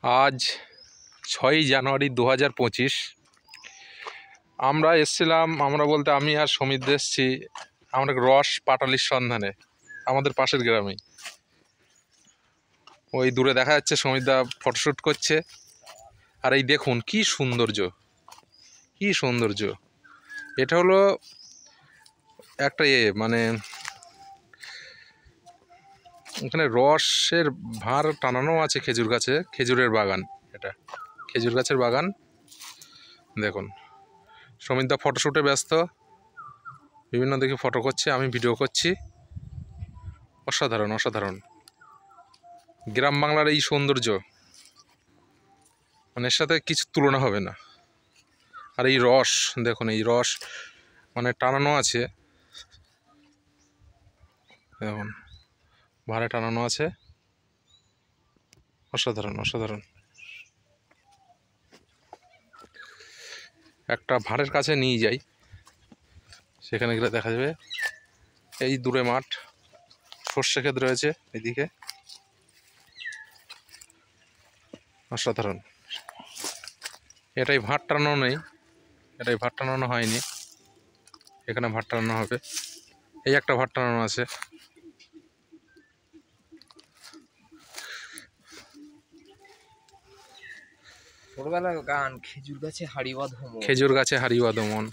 আজ 6ই জানুয়ারি 2025। আমরা এসেছিলাম, আমরা বলতে আমি আর সমিত এসেছি আমরা রস পাটালির সন্ধানে আমাদের পাশের গ্রামেই। ওই দূরে দেখা যাচ্ছে সমিতদা ফটোশ্যুট করছে। আর এই দেখুন কি সৌন্দর্য, কি সৌন্দর্য! এটা হলো একটা মানে এখানে রসের ভাঁড় টানানো আছে খেজুর গাছে, খেজুরের বাগান। এটা খেজুর গাছের বাগান। দেখুন সমিতদা ফটোশ্যুটে ব্যস্ত, বিভিন্ন দিকে ফটো করছে, আমি ভিডিও করছি। অসাধারণ অসাধারণ গ্রাম বাংলার এই সৌন্দর্য, মানে এর সাথে কিছু তুলনা হবে না। আর এই রস দেখুন, এই রস মানে টানানো আছে, দেখুন ভাড়ে টানানো আছে। অসাধারণ অসাধারণ। একটা ভাড়ের কাছে নিয়ে যাই, সেখানে গেলে দেখা যাবে। এই দূরে মাঠ, সর্ষে ক্ষেত রয়েছে এদিকে। অসাধারণ। এটাই ভাট টানানো নেই, এটাই ভাট টানানো হয়নি, এখানে ভাট টানানো হবে। এই একটা ভাট টানানো আছে। ছোটবেলার গান, খেজুর গাছে হাড়ি বাঁধো মন। খেজুর গাছে হাড়ি বাঁধো মন।